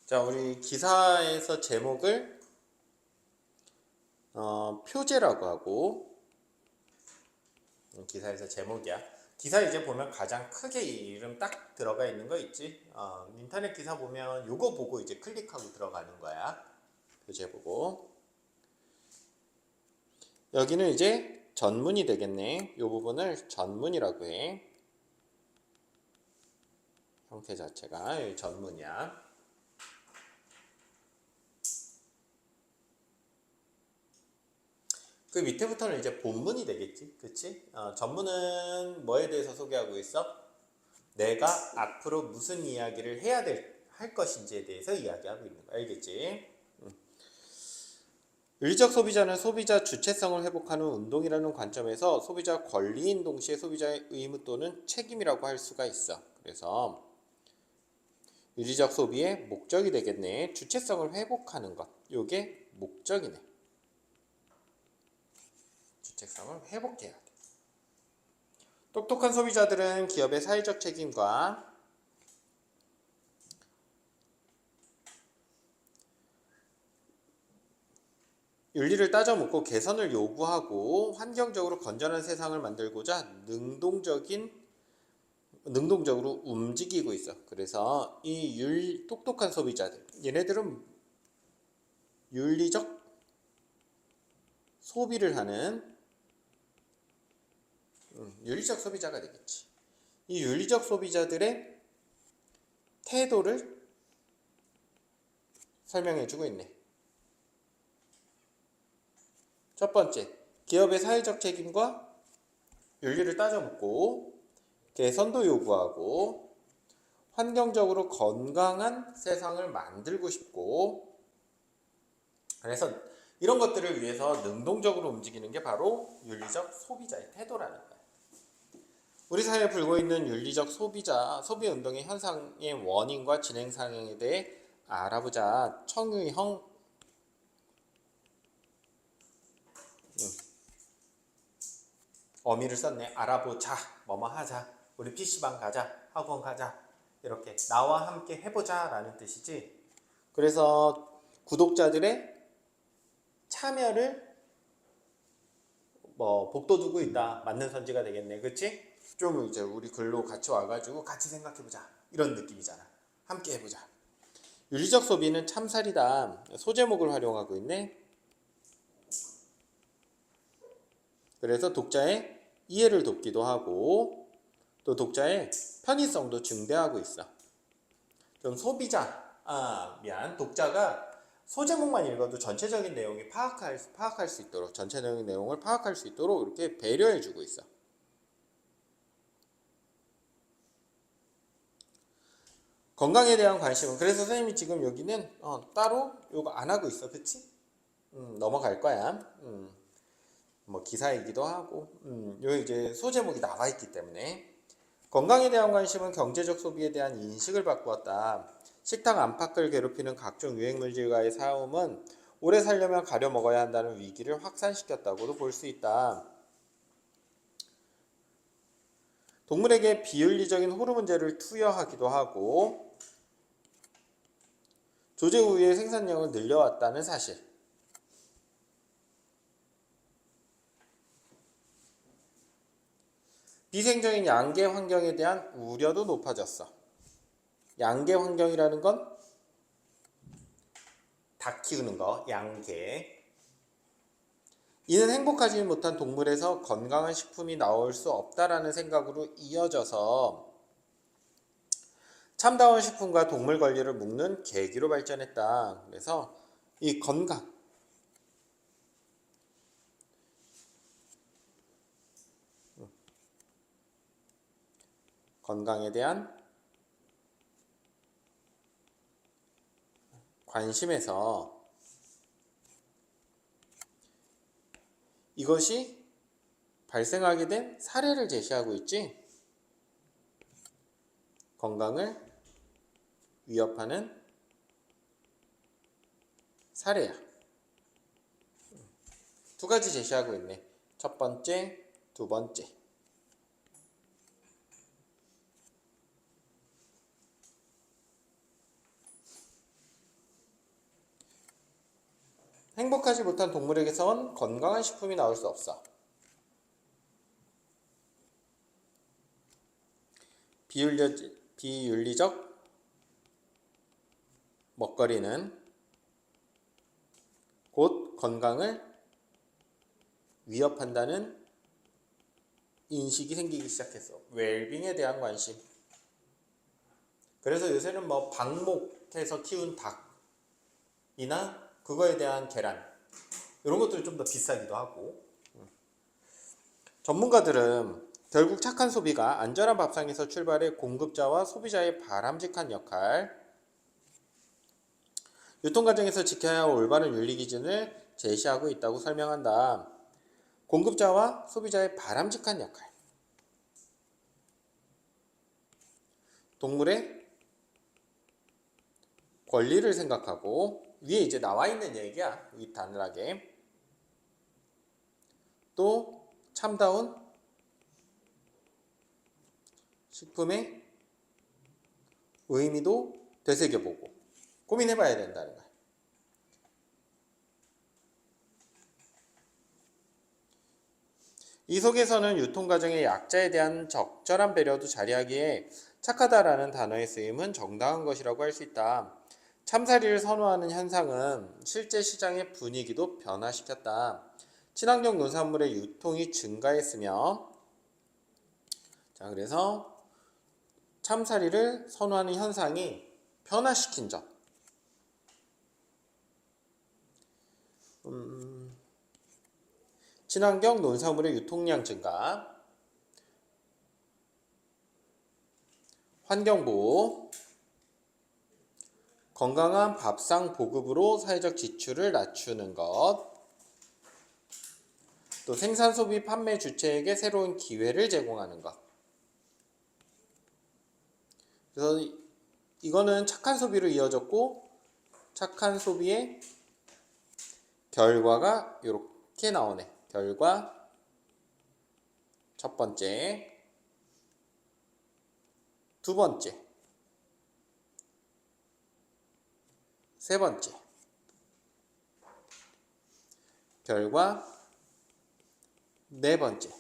자, 우리 기사에서 제목을 표제라고 하고, 기사에서 제목이야. 기사 이제 보면 가장 크게 이름 딱 들어가 있는 거 있지? 인터넷 기사 보면 요거 보고 이제 클릭하고 들어가는 거야. 표제 보고. 여기는 이제 전문이 되겠네. 요 부분을 전문이라고 해. 형태 자체가 여기 전문이야. 그 밑에부터는 이제 본문이 되겠지, 그치? 전문은 뭐에 대해서 소개하고 있어? 내가 앞으로 무슨 이야기를 할 것인지에 대해서 이야기하고 있는 거 알겠지? 윤리적 소비자는 소비자 주체성을 회복하는 운동이라는 관점에서 소비자 권리인 동시에 소비자의 의무 또는 책임이라고 할 수가 있어. 그래서 윤리적 소비의 목적이 되겠네. 주체성을 회복하는 것. 요게 목적이네. 주체성을 회복해야 돼. 똑똑한 소비자들은 기업의 사회적 책임과 윤리를 따져 묻고 개선을 요구하고 환경적으로 건전한 세상을 만들고자 능동적으로 움직이고 있어. 그래서 이 똑똑한 소비자들, 얘네들은 윤리적 소비를 하는 윤리적 소비자가 되겠지. 이 윤리적 소비자들의 태도를 설명해주고 있네. 첫 번째, 기업의 사회적 책임과 윤리를 따져 묻고 개선도 요구하고 환경적으로 건강한 세상을 만들고 싶고, 그래서 이런 것들을 위해서 능동적으로 움직이는 게 바로 윤리적 소비자의 태도라는 거야. 우리 사회에 불고 있는 윤리적 소비 운동의 현상의 원인과 진행 상황에 대해 알아보자. 청유형 어미를 썼네. 알아보자, 뭐뭐 하자, 우리 PC방 가자, 학원 가자, 이렇게 나와 함께 해보자 라는 뜻이지. 그래서 구독자들의 참여를 복돋우고 있다. 맞는 선지가 되겠네. 그치? 좀 이제 우리 글로 같이 와가지고 같이 생각해보자, 이런 느낌이잖아. 함께 해보자. 윤리적 소비는 참살이다. 소제목을 활용하고 있네. 그래서 독자의 이해를 돕기도 하고 또 독자의 편의성도 증대하고 있어. 좀 독자가 소제목만 읽어도 전체적인 내용이 파악할 수 있도록, 전체적인 내용을 파악할 수 있도록 이렇게 배려해주고 있어. 건강에 대한 관심은, 그래서 선생님이 지금 여기는 따로 요거 안 하고 있어. 그치? 넘어갈 거야. 뭐 기사이기도 하고, 요 이제 소제목이 나와 있기 때문에. 건강에 대한 관심은 경제적 소비에 대한 인식을 바꾸었다. 식탁 안팎을 괴롭히는 각종 유행물질과의 싸움은 오래 살려면 가려 먹어야 한다는 위기를 확산시켰다고도 볼 수 있다. 동물에게 비윤리적인 호르몬제를 투여하기도 하고 조제우유의 생산량을 늘려왔다는 사실. 비생적인 양계 환경에 대한 우려도 높아졌어. 양계 환경이라는 건 닭 키우는 거, 양계. 이는 행복하지 못한 동물에서 건강한 식품이 나올 수 없다라는 생각으로 이어져서 참다운 식품과 동물 권리를 묶는 계기로 발전했다. 그래서 이 건강에 대한 관심에서 이것이 발생하게 된 사례를 제시하고 있지. 건강을 위협하는 사례야. 두 가지 제시하고 있네. 첫 번째, 두 번째. 행복하지 못한 동물에게선 건강한 식품이 나올 수 없어. 비윤리적 먹거리는 곧 건강을 위협한다는 인식이 생기기 시작했어. 웰빙에 대한 관심. 그래서 요새는 뭐 방목해서 키운 닭이나 그거에 대한 계란 이런 것들이 좀 더 비싸기도 하고. 전문가들은 결국 착한 소비가 안전한 밥상에서 출발해 공급자와 소비자의 바람직한 역할, 유통 과정에서 지켜야 할 올바른 윤리 기준을 제시하고 있다고 설명한다. 공급자와 소비자의 바람직한 역할. 동물의 권리를 생각하고 위에 이제 나와 있는 얘기야. 이 단일하게. 또 참다운 식품의 의미도 되새겨보고 고민해봐야 된다는 거야. 이 속에서는 유통 과정의 약자에 대한 적절한 배려도 자리하기에 착하다라는 단어의 쓰임은 정당한 것이라고 할 수 있다. 참사리를 선호하는 현상은 실제 시장의 분위기도 변화시켰다. 친환경 농산물의 유통이 증가했으며, 자, 그래서 참사리를 선호하는 현상이 변화시킨 점. 친환경 농산물의 유통량 증가, 환경보호, 건강한 밥상 보급으로 사회적 지출을 낮추는 것, 또 생산, 소비, 판매 주체에게 새로운 기회를 제공하는 것. 그래서 이거는 착한 소비로 이어졌고, 착한 소비의 결과가 이렇게 나오네. 결과 첫 번째, 두 번째, 세 번째. 결과 네 번째.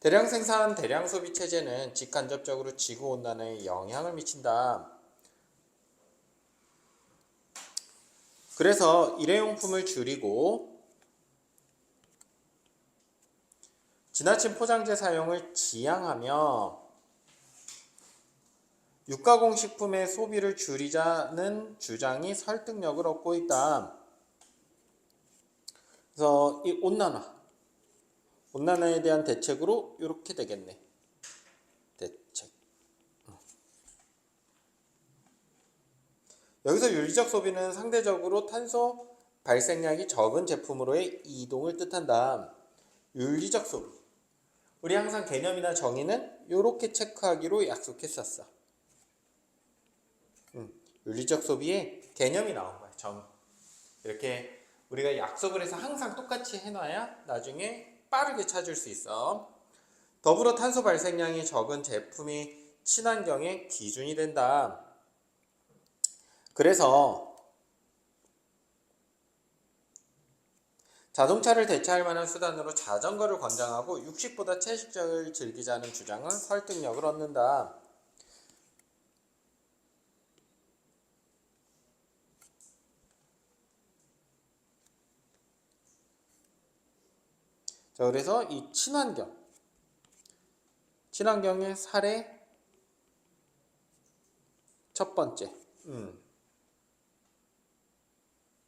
대량 생산, 대량 소비 체제는 직간접적으로 지구 온난화에 영향을 미친다. 그래서 일회용품을 줄이고 지나친 포장재 사용을 지양하며 육가공 식품의 소비를 줄이자는 주장이 설득력을 얻고 있다. 그래서 이 온난화에 대한 대책으로 이렇게 되겠네. 대책. 여기서 윤리적 소비는 상대적으로 탄소 발생량이 적은 제품으로의 이동을 뜻한다. 윤리적 소비. 우리 항상 개념이나 정의는 이렇게 체크하기로 약속했었어. 윤리적 소비의 개념이 나온 거야. 이렇게 우리가 약속을 해서 항상 똑같이 해놔야 나중에 빠르게 찾을 수 있어. 더불어 탄소 발생량이 적은 제품이 친환경의 기준이 된다. 그래서 자동차를 대체할 만한 수단으로 자전거를 권장하고 육식보다 채식을 즐기자는 주장은 설득력을 얻는다. 자, 그래서 이 친환경의 사례 첫 번째,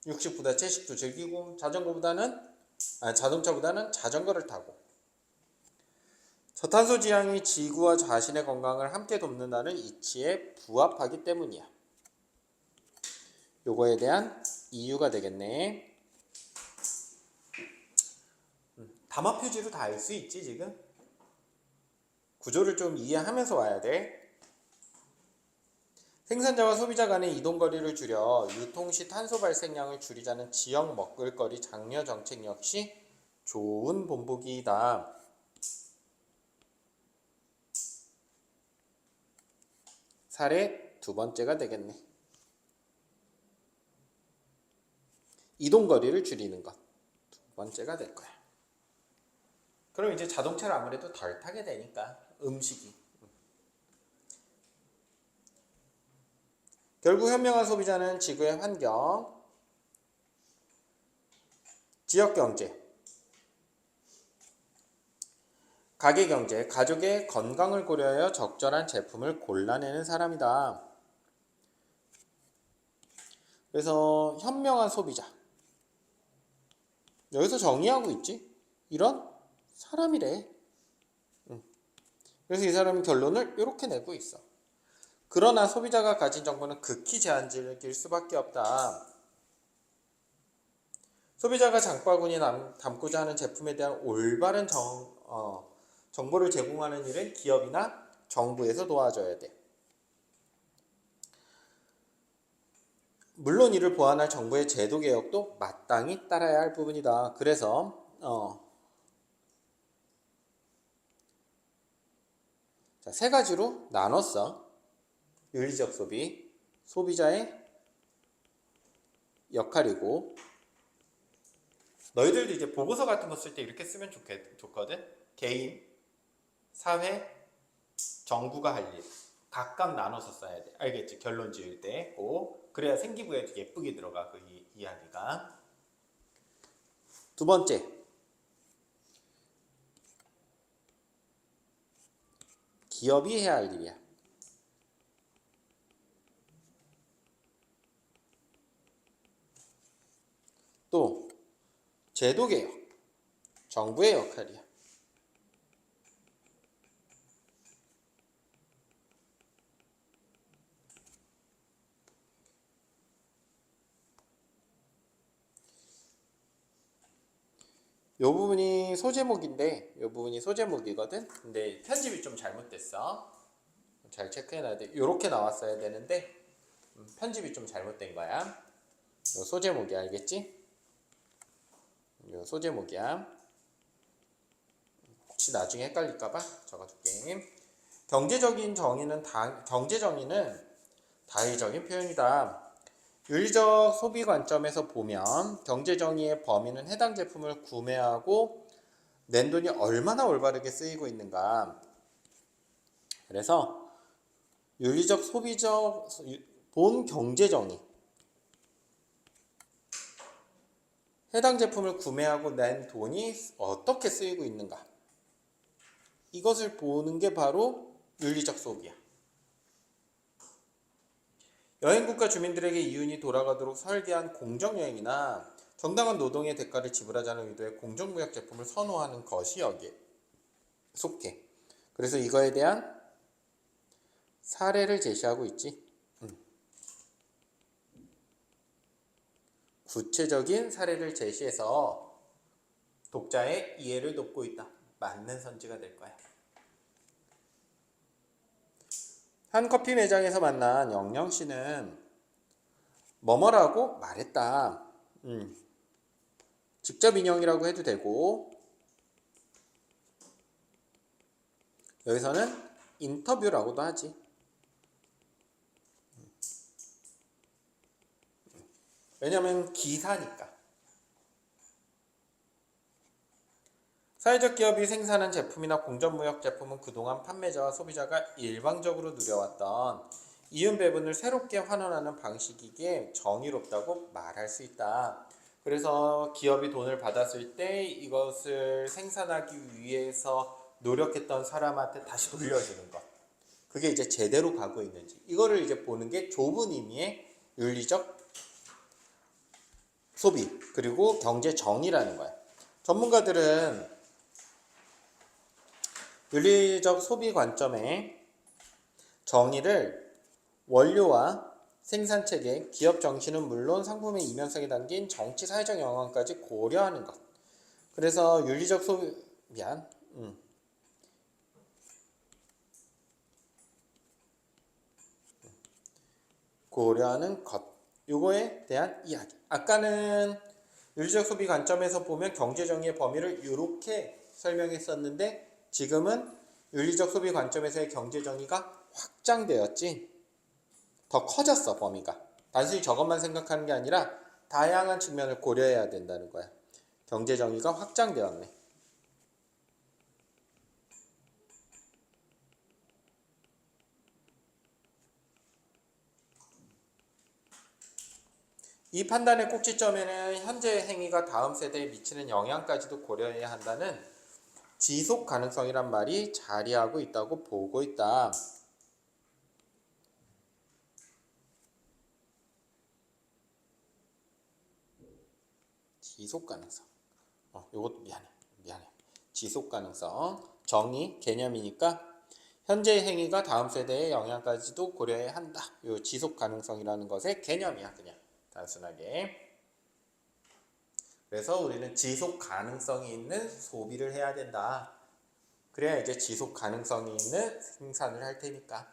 육식보다 채식도 즐기고 자동차보다는 자전거를 타고 저탄소 지향이 지구와 자신의 건강을 함께 돕는다는 이치에 부합하기 때문이야. 요거에 대한 이유가 되겠네. 담화 표지로 다 알 수 있지 지금? 구조를 좀 이해하면서 와야 돼. 생산자와 소비자 간의 이동거리를 줄여 유통시 탄소 발생량을 줄이자는 지역 먹을거리 장려 정책 역시 좋은 본보기이다. 사례 두 번째가 되겠네. 이동거리를 줄이는 것. 두 번째가 될 거야. 그럼 이제 자동차를 아무래도 덜 타게 되니까 음식이. 결국 현명한 소비자는 지구의 환경, 지역경제, 가계경제, 가족의 건강을 고려하여 적절한 제품을 골라내는 사람이다. 그래서 현명한 소비자. 여기서 정의하고 있지? 이런 사람이래. 그래서 이 사람은 결론을 이렇게 내고 있어. 그러나 소비자가 가진 정보는 극히 제한적일 수밖에 없다. 소비자가 장바구니에 담고자 하는 제품에 대한 올바른 정보를 제공하는 일은 기업이나 정부에서 도와줘야 돼. 물론 이를 보완할 정부의 제도 개혁도 마땅히 따라야 할 부분이다. 그래서 세 가지로 나눴어. 윤리적 소비, 소비자의 역할이고, 너희들도 이제 보고서 같은 거 쓸 때 이렇게 쓰면 좋거든. 개인, 사회, 정부가 할 일 각각 나눠서 써야 돼. 알겠지? 결론 지을 때 꼭. 그래야 생기부에 예쁘게 들어가 그 이야기가. 두 번째, 기업이 해야 할 일이야. 또 제도개혁, 정부의 역할이야. 요 부분이 소제목인데, 요 부분이 소제목이거든. 근데 편집이 좀 잘못됐어. 잘 체크해놔야 돼. 요렇게 나왔어야 되는데 편집이 좀 잘못된 거야. 요 소제목이야, 알겠지? 요 소제목이야. 혹시 나중에 헷갈릴까봐 적어둘게. 경제적인 정의는 경제정의는 다의적인 표현이다. 윤리적 소비 관점에서 보면 경제정의의 범위는 해당 제품을 구매하고 낸 돈이 얼마나 올바르게 쓰이고 있는가. 그래서 윤리적 소비적 본 경제정의, 해당 제품을 구매하고 낸 돈이 어떻게 쓰이고 있는가, 이것을 보는 게 바로 윤리적 소비야. 여행국가 주민들에게 이윤이 돌아가도록 설계한 공정여행이나 정당한 노동의 대가를 지불하자는 의도의 공정무역 제품을 선호하는 것이 여기에 속해. 그래서 이거에 대한 사례를 제시하고 있지. 구체적인 사례를 제시해서 독자의 이해를 돕고 있다. 맞는 선지가 될 거야. 한 커피 매장에서 만난 영영 씨는 뭐뭐라고 말했다. 직접 인용이라고 해도 되고, 여기서는 인터뷰라고도 하지. 왜냐면 기사니까. 사회적 기업이 생산한 제품이나 공정무역 제품은 그동안 판매자와 소비자가 일방적으로 누려왔던 이윤 배분을 새롭게 환원하는 방식이기에 정의롭다고 말할 수 있다. 그래서 기업이 돈을 받았을 때 이것을 생산하기 위해서 노력했던 사람한테 다시 돌려주는 것. 그게 이제 제대로 가고 있는지. 이거를 이제 보는 게 좁은 의미의 윤리적 소비, 그리고 경제 정의라는 거야. 전문가들은 윤리적 소비 관점의 정의를 원료와 생산체계, 기업 정신은 물론 상품의 이면성에 담긴 정치, 사회적 영향까지 고려하는 것. 그래서 윤리적 소비, 고려하는 것. 요거에 대한 이야기. 아까는 윤리적 소비 관점에서 보면 경제정의의 범위를 이렇게 설명했었는데, 지금은 윤리적 소비 관점에서의 경제정의가 확장되었지. 더 커졌어, 범위가. 단순히 저것만 생각하는 게 아니라 다양한 측면을 고려해야 된다는 거야. 경제 정의가 확장되었네. 이 판단의 꼭지점에는 현재 행위가 다음 세대에 미치는 영향까지도 고려해야 한다는 지속 가능성이란 말이 자리하고 있다고 보고 있다. 지속 가능성. 요것도 미안해. 지속 가능성. 정의, 개념이니까 현재 행위가 다음 세대의 영향까지도 고려해야 한다. 요 지속 가능성이라는 것의 개념이야, 그냥. 단순하게. 그래서 우리는 지속 가능성이 있는 소비를 해야 된다. 그래야 이제 지속 가능성이 있는 생산을 할 테니까.